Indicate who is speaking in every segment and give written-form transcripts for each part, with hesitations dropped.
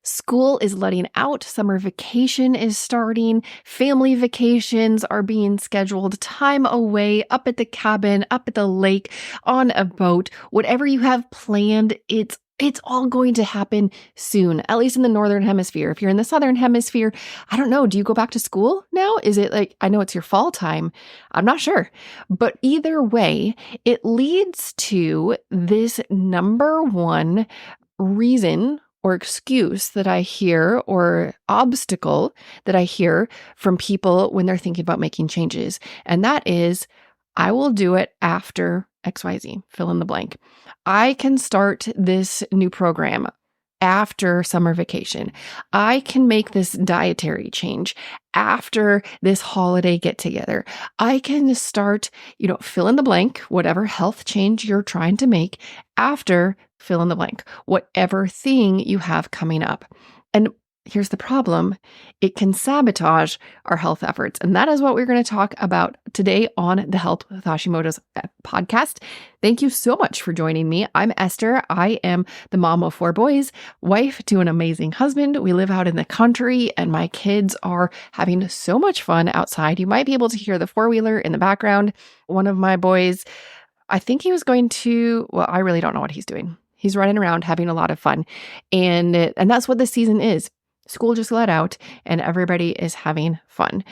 Speaker 1: School is letting out, summer vacation is starting, family vacations are being scheduled, time away, up at the cabin, up at the lake, on a boat, whatever you have planned, it's all going to happen soon, at least in the Northern Hemisphere. If you're in the Southern Hemisphere, I don't know, do you go back to school now? Is it like, I know it's your fall time. I'm not sure. But either way, it leads to this number one reason or excuse that I hear or obstacle that I hear from people when they're thinking about making changes. And that is, I will do it after XYZ, fill in the blank. I can start this new program after summer vacation. I can make this dietary change after this holiday get together. I can start, fill in the blank, whatever health change you're trying to make after fill in the blank, whatever thing you have coming up. And here's the problem. It can sabotage our health efforts. And that is what we're going to talk about today on the Health with Hashimoto's podcast. Thank you so much for joining me. I'm Esther. I am the mom of 4 boys, wife to an amazing husband. We live out in the country and my kids are having so much fun outside. You might be able to hear the 4-wheeler in the background. One of my boys, I think he was going to, I really don't know what he's doing. He's running around having a lot of fun. And that's what this season is. School just let out and everybody is having fun.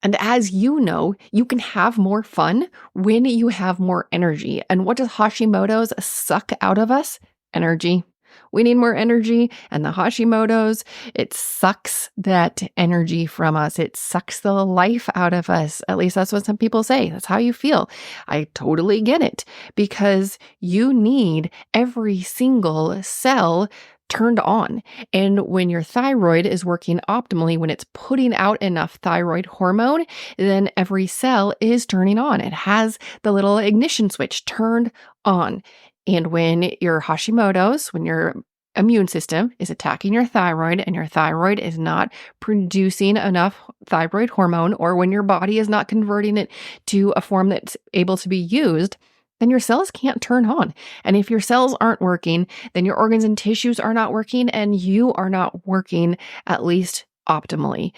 Speaker 1: And as you know, you can have more fun when you have more energy. And what does Hashimoto's suck out of us? Energy. We need more energy. And the Hashimoto's, it sucks that energy from us. It sucks the life out of us. At least that's what some people say. That's how you feel. I totally get it because you need every single cell turned on. And when your thyroid is working optimally, when it's putting out enough thyroid hormone, then every cell is turning on. It has the little ignition switch turned on. And when your Hashimoto's, when your immune system is attacking your thyroid and your thyroid is not producing enough thyroid hormone, or when your body is not converting it to a form that's able to be used, then your cells can't turn on. And if your cells aren't working, then your organs and tissues are not working and you are not working at least optimally.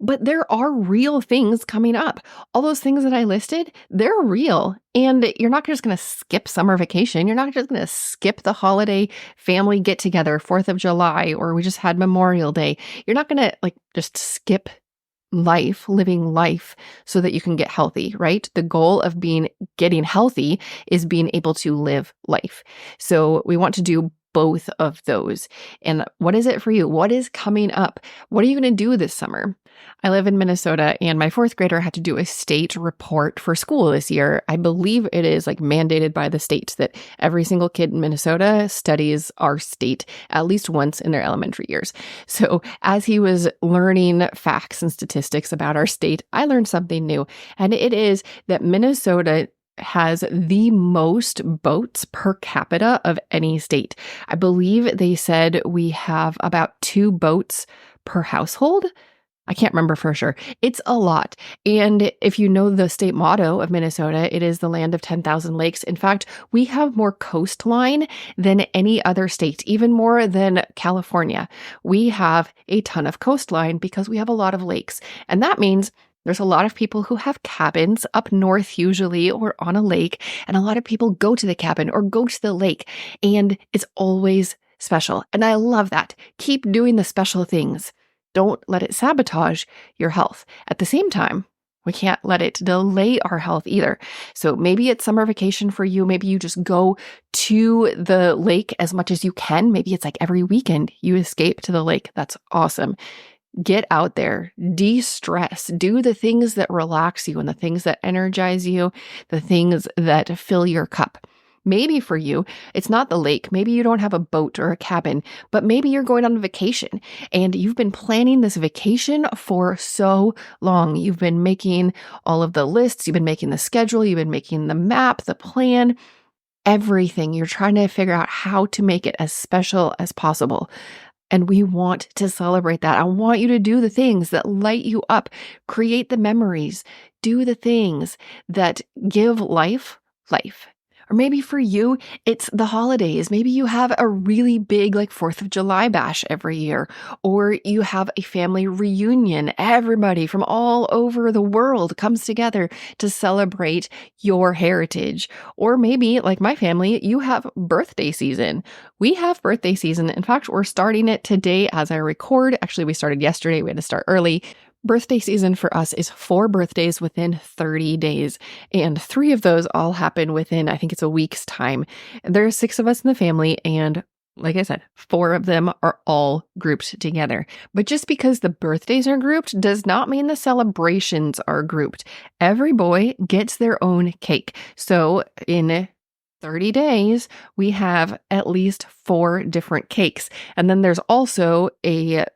Speaker 1: But there are real things coming up. All those things that I listed, they're real. And you're not just going to skip summer vacation. You're not just going to skip the holiday family get together, 4th of July, or we just had Memorial Day. You're not going to just skip living life so that you can get healthy, right? The goal of getting healthy is being able to live life. So we want to do both of those. And what is it for you? What is coming up? What are you going to do this summer? I live in Minnesota and my 4th grader had to do a state report for school this year. I believe it is mandated by the state that every single kid in Minnesota studies our state at least once in their elementary years. So as he was learning facts and statistics about our state, I learned something new. And it is that Minnesota has the most boats per capita of any state. I believe they said we have about 2 boats per household. I can't remember for sure. It's a lot. And if you know the state motto of Minnesota, it is the land of 10,000 lakes. In fact, we have more coastline than any other state, even more than California. We have a ton of coastline because we have a lot of lakes. And that means there's a lot of people who have cabins up north usually or on a lake, and a lot of people go to the cabin or go to the lake, and it's always special. And I love that. Keep doing the special things. Don't let it sabotage your health. At the same time, we can't let it delay our health either. So maybe it's summer vacation for you. Maybe you just go to the lake as much as you can. Maybe it's every weekend you escape to the lake. That's awesome. Get out there, de-stress, do the things that relax you and the things that energize you, the things that fill your cup. Maybe for you, it's not the lake. Maybe you don't have a boat or a cabin, but maybe you're going on a vacation and you've been planning this vacation for so long. You've been making all of the lists. You've been making the schedule. You've been making the map, the plan, everything. You're trying to figure out how to make it as special as possible. And we want to celebrate that. I want you to do the things that light you up, create the memories, do the things that give life. Or maybe for you, it's the holidays. Maybe you have a really big, like, 4th of July bash every year, or you have a family reunion. Everybody from all over the world comes together to celebrate your heritage. Or maybe, like my family, you have birthday season. We have birthday season. In fact, we're starting it today as I record. Actually, we started yesterday. We had to start early. Birthday season for us is 4 birthdays within 30 days, and 3 of those all happen within, I think it's a week's time. There are 6 of us in the family, and like I said, 4 of them are all grouped together. But just because the birthdays are grouped does not mean the celebrations are grouped. Every boy gets their own cake. So in 30 days, we have at least 4 different cakes. And then there's also a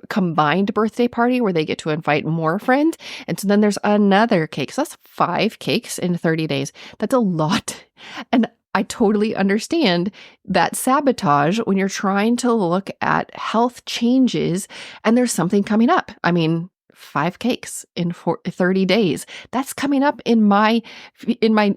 Speaker 1: combined birthday party where they get to invite more friends. And so then there's another cake. So that's 5 cakes in 30 days. That's a lot. And I totally understand that sabotage when you're trying to look at health changes and there's something coming up. I mean, 5 cakes in 30 days. That's coming up in my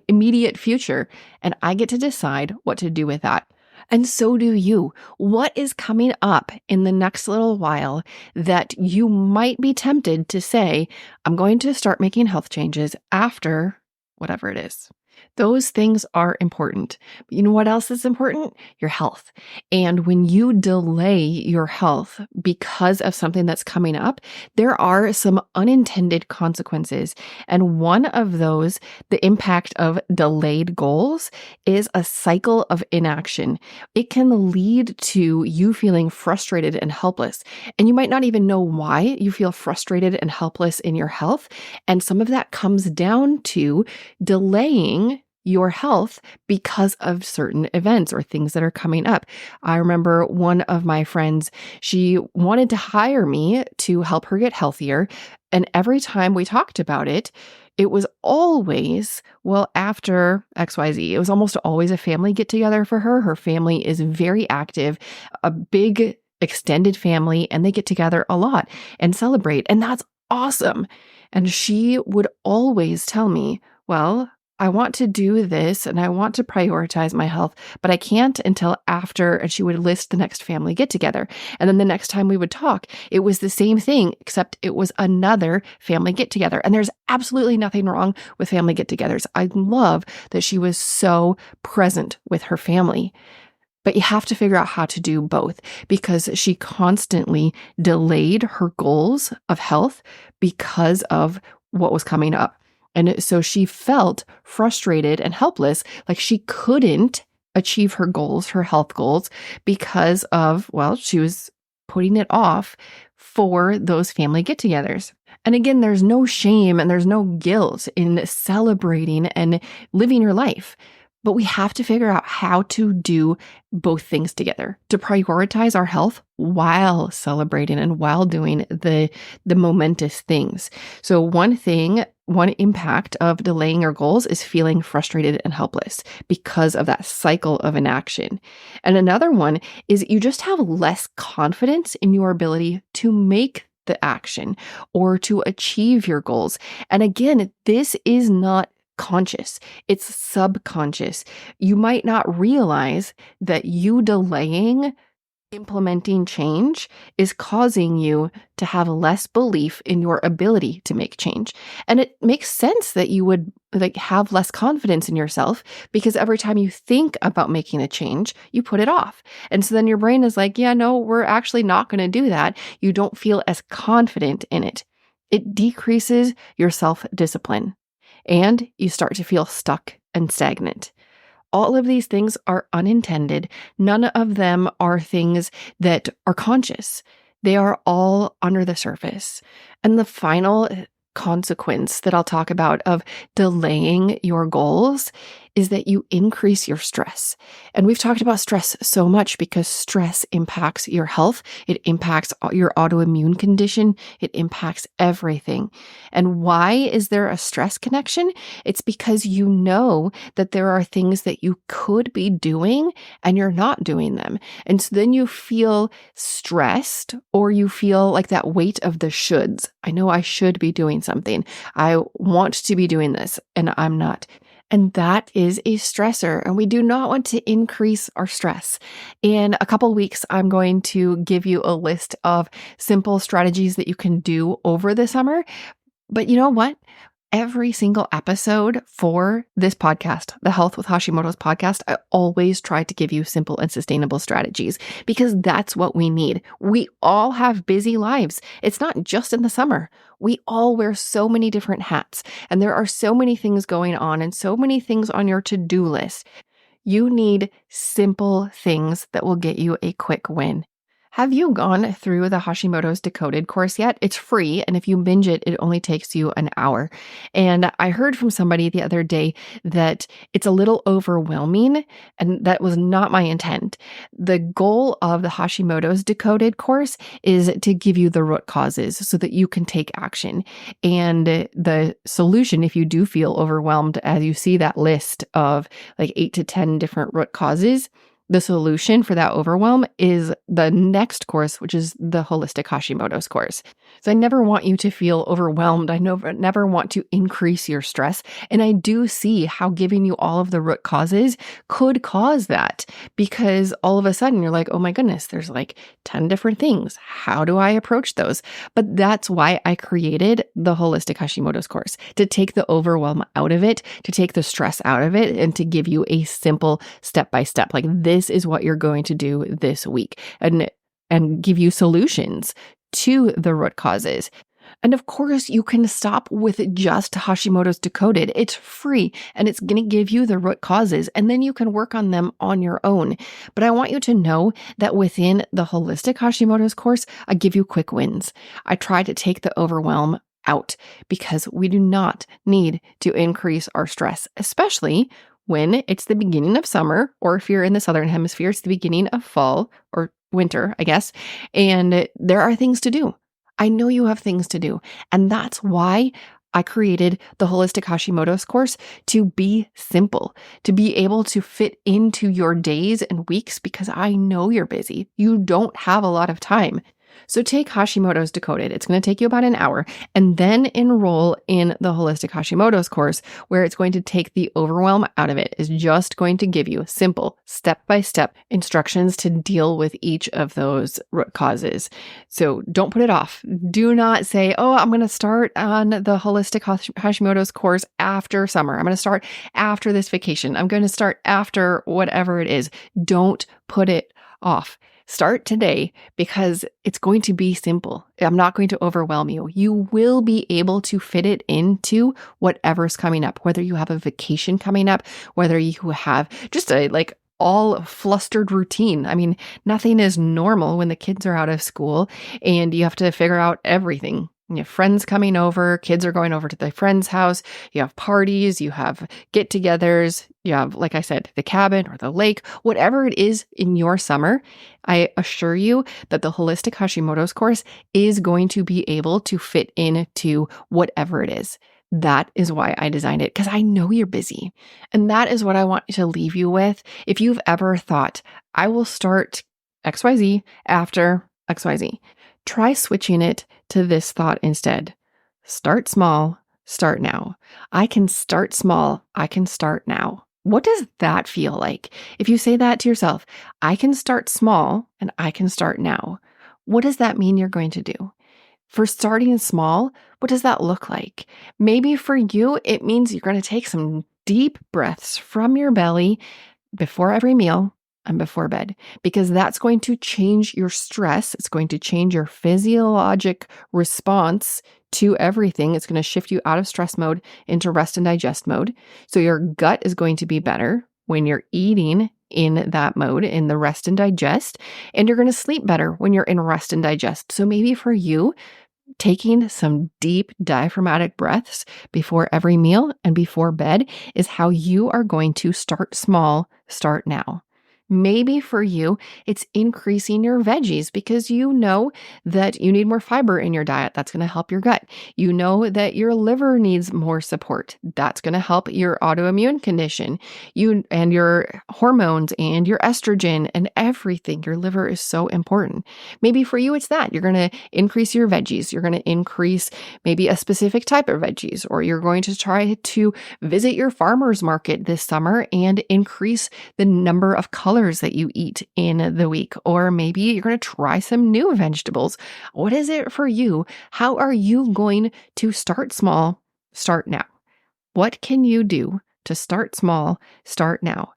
Speaker 1: immediate future. And I get to decide what to do with that. And so do you. What is coming up in the next little while that you might be tempted to say, I'm going to start making health changes after whatever it is? Those things are important. But you know what else is important? Your health. And when you delay your health because of something that's coming up, there are some unintended consequences. And one of those, the impact of delayed goals, is a cycle of inaction. It can lead to you feeling frustrated and helpless. And you might not even know why you feel frustrated and helpless in your health. And some of that comes down to delaying your health because of certain events or things that are coming up. I remember one of my friends, she wanted to hire me to help her get healthier. And every time we talked about it, it was always, well, after XYZ. It was almost always a family get together for her. Her family is very active, a big extended family, and they get together a lot and celebrate. And that's awesome. And she would always tell me, well, I want to do this and I want to prioritize my health, but I can't until after. And she would list the next family get together. And then the next time we would talk, it was the same thing, except it was another family get together. And there's absolutely nothing wrong with family get togethers. I love that she was so present with her family. But you have to figure out how to do both because she constantly delayed her goals of health because of what was coming up. And so she felt frustrated and helpless, like she couldn't achieve her goals, her health goals, because of, well, she was putting it off for those family get-togethers. And again, there's no shame and there's no guilt in celebrating and living your life. But we have to figure out how to do both things together, to prioritize our health while celebrating and while doing the momentous things. So one impact of delaying our goals is feeling frustrated and helpless because of that cycle of inaction. And another one is you just have less confidence in your ability to make the action or to achieve your goals. And again, this is not conscious. It's subconscious. You might not realize that you delaying implementing change is causing you to have less belief in your ability to make change. And it makes sense that you would have less confidence in yourself because every time you think about making a change, you put it off. And so then your brain is like, yeah, no, we're actually not going to do that. You don't feel as confident in it. It decreases your self-discipline. And you start to feel stuck and stagnant. All of these things are unintended. None of them are things that are conscious. They are all under the surface. And the final consequence that I'll talk about of delaying your goals is that you increase your stress. And we've talked about stress so much because stress impacts your health. It impacts your autoimmune condition. It impacts everything. And why is there a stress connection? It's because you know that there are things that you could be doing and you're not doing them. And so then you feel stressed or you feel like that weight of the shoulds. I know I should be doing something. I want to be doing this and I'm not. And that is a stressor, and we do not want to increase our stress. In a couple weeks, I'm going to give you a list of simple strategies that you can do over the summer. But you know what? Every single episode for this podcast, the Health with Hashimoto's podcast, I always try to give you simple and sustainable strategies because that's what we need. We all have busy lives. It's not just in the summer. We all wear so many different hats, and there are so many things going on and so many things on your to-do list. You need simple things that will get you a quick win. Have you gone through the Hashimoto's Decoded course yet? It's free, and if you binge it, it only takes you an hour. And I heard from somebody the other day that it's a little overwhelming, and that was not my intent. The goal of the Hashimoto's Decoded course is to give you the root causes so that you can take action. And the solution, if you do feel overwhelmed as you see that list of like 8 to 10 different root causes, the solution for that overwhelm is the next course, which is the Holistic Hashimoto's course. So I never want you to feel overwhelmed. I never want to increase your stress. And I do see how giving you all of the root causes could cause that, because all of a sudden you're like, oh my goodness, there's like 10 different things. How do I approach those? But that's why I created the Holistic Hashimoto's course, to take the overwhelm out of it, to take the stress out of it, and to give you a simple step-by-step, like this is what you're going to do this week, and give you solutions to the root causes. And of course, you can stop with just Hashimoto's Decoded. It's free and it's going to give you the root causes, and then you can work on them on your own. But I want you to know that within the Holistic Hashimoto's course, I give you quick wins. I try to take the overwhelm out because we do not need to increase our stress, especially when it's the beginning of summer, or if you're in the Southern Hemisphere, it's the beginning of fall or winter, I guess, and there are things to do. I know you have things to do, and that's why I created the Holistic Hashimoto's course, to be simple, to be able to fit into your days and weeks, because I know you're busy. You don't have a lot of time. So take Hashimoto's Decoded. It's going to take you about an hour, and then enroll in the Holistic Hashimoto's course, where it's going to take the overwhelm out of it. It's just going to give you simple step-by-step instructions to deal with each of those root causes. So don't put it off. Do not say, oh, I'm going to start on the Holistic Hashimoto's course after summer. I'm going to start after this vacation. I'm going to start after whatever it is. Don't put it off. Start today, because it's going to be simple. I'm not going to overwhelm you. You will be able to fit it into whatever's coming up, whether you have a vacation coming up, whether you have just a all flustered routine. I mean, nothing is normal when the kids are out of school and you have to figure out everything. You have friends coming over, kids are going over to their friend's house, you have parties, you have get-togethers, you have, like I said, the cabin or the lake, whatever it is in your summer. I assure you that the Holistic Hashimoto's course is going to be able to fit into whatever it is. That is why I designed it, because I know you're busy. And that is what I want to leave you with. If you've ever thought, I will start XYZ after XYZ, try switching it to this thought instead. Start small, start now. I can start small, I can start now. What does that feel like? If you say that to yourself, I can start small and I can start now. What does that mean you're going to do? For starting small, what does that look like? Maybe for you, it means you're going to take some deep breaths from your belly before every meal and before bed, because that's going to change your stress. It's going to change your physiologic response to everything. It's going to shift you out of stress mode into rest and digest mode. So your gut is going to be better when you're eating in that mode, in the rest and digest, and you're going to sleep better when you're in rest and digest. So maybe for you, taking some deep diaphragmatic breaths before every meal and before bed is how you are going to start small, start now. Maybe for you, it's increasing your veggies because you know that you need more fiber in your diet. That's going to help your gut. You know that your liver needs more support. That's going to help your autoimmune condition. You and your hormones and your estrogen and everything. Your liver is so important. Maybe for you, it's that you're going to increase your veggies. You're going to increase maybe a specific type of veggies, or you're going to try to visit your farmer's market this summer and increase the number of colors that you eat in the week. Or maybe you're going to try some new vegetables. What is it for you? How are you going to start small? Start now. What can you do to start small? Start now.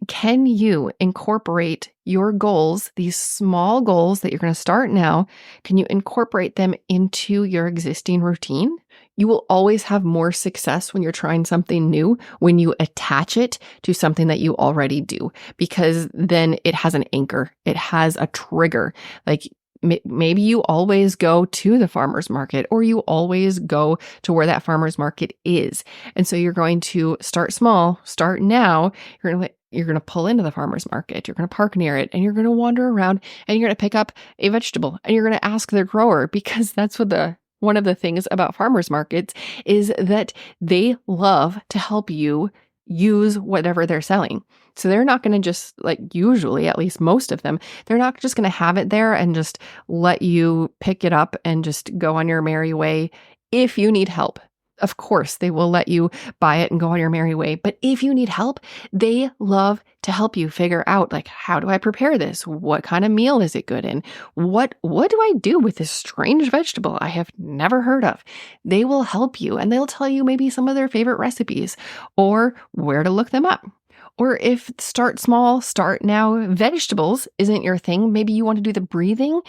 Speaker 1: Can you incorporate your goals, these small goals that you're going to start now? Can you incorporate them into your existing routine? You will always have more success when you're trying something new, when you attach it to something that you already do, because then it has an anchor. It has a trigger. Like maybe you always go to the farmer's market, or you always go to where that farmer's market is. And so you're going to start small, start now. You're going to pull into the farmer's market. You're going to park near it, and you're going to wander around, and you're going to pick up a vegetable, and you're going to ask the grower, because that's what one of the things about farmers markets is that they love to help you use whatever they're selling. So they're not going to just, like, usually, at least most of them, they're not just going to have it there and just let you pick it up and just go on your merry way. If you need help, of course, they will let you buy it and go on your merry way. But if you need help, they love to help you figure out, like, how do I prepare this? What kind of meal is it good in? What do I do with this strange vegetable I have never heard of? They will help you, and they'll tell you maybe some of their favorite recipes or where to look them up. Or if start small, start now, vegetables isn't your thing. Maybe you want to do the breathing.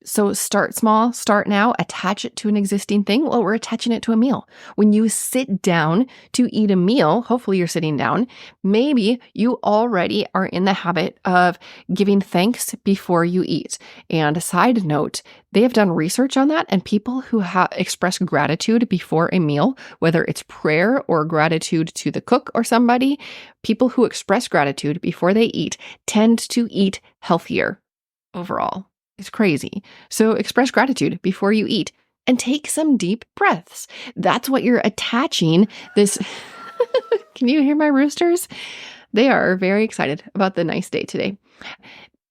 Speaker 1: So start small, start now, attach it to an existing thing. Well, we're attaching it to a meal. When you sit down to eat a meal, hopefully you're sitting down, maybe you already are in the habit of giving thanks before you eat. And a side note, they have done research on that, and people who express gratitude before a meal, whether it's prayer or gratitude to the cook or somebody, people who express gratitude before they eat tend to eat healthier overall. It's crazy. So express gratitude before you eat and take some deep breaths. That's what you're attaching this. Can you hear my roosters? They are very excited about the nice day today.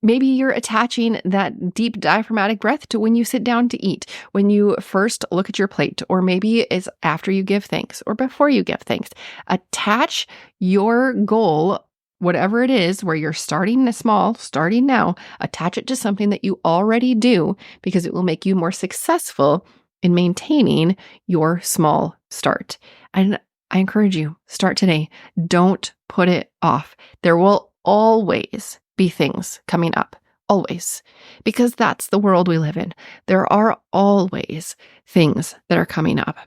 Speaker 1: Maybe you're attaching that deep diaphragmatic breath to when you sit down to eat, when you first look at your plate, or maybe it's after you give thanks or before you give thanks. Attach your goal, whatever it is, where you're starting small, starting now, attach it to something that you already do, because it will make you more successful in maintaining your small start. And I encourage you, start today. Don't put it off. There will always be things coming up, always, because that's the world we live in. There are always things that are coming up,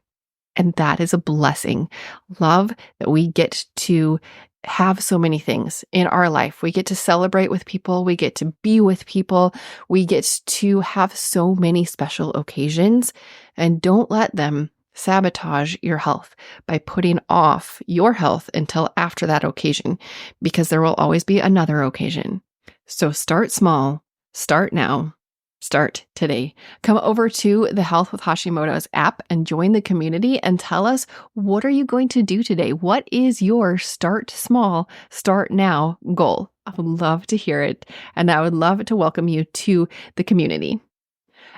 Speaker 1: and that is a blessing. Love that we get to have so many things in our life. We get to celebrate with people. We get to be with people. We get to have so many special occasions, and don't let them sabotage your health by putting off your health until after that occasion, because there will always be another occasion. So start small, start now, start today. Come over to the Health with Hashimoto's app and join the community and tell us, what are you going to do today? What is your start small, start now goal? I would love to hear it, and I would love to welcome you to the community.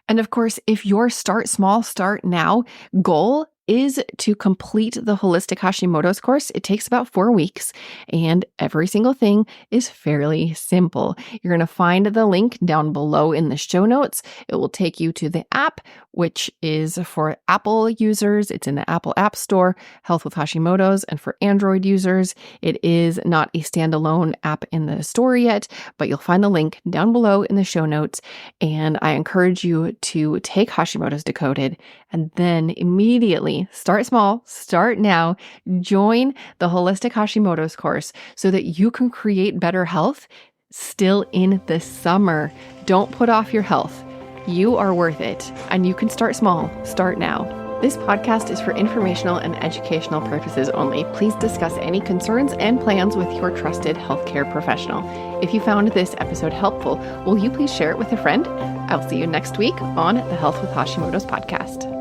Speaker 1: And of course, if your start small, start now goal is to complete the Holistic Hashimoto's course, it takes about 4 weeks, and every single thing is fairly simple. You're going to find the link down below in the show notes. It will take you to the app, which is for Apple users. It's in the Apple App Store, Health with Hashimoto's, and for Android users, it is not a standalone app in the store yet, but you'll find the link down below in the show notes. And I encourage you to take Hashimoto's Decoded and then immediately start small, start now, join the Holistic Hashimoto's course so that you can create better health still in the summer. Don't put off your health. You are worth it, and you can start small, start now. This podcast is for informational and educational purposes only. Please discuss any concerns and plans with your trusted healthcare professional. If you found this episode helpful, will you please share it with a friend? I'll see you next week on the Health with Hashimoto's podcast.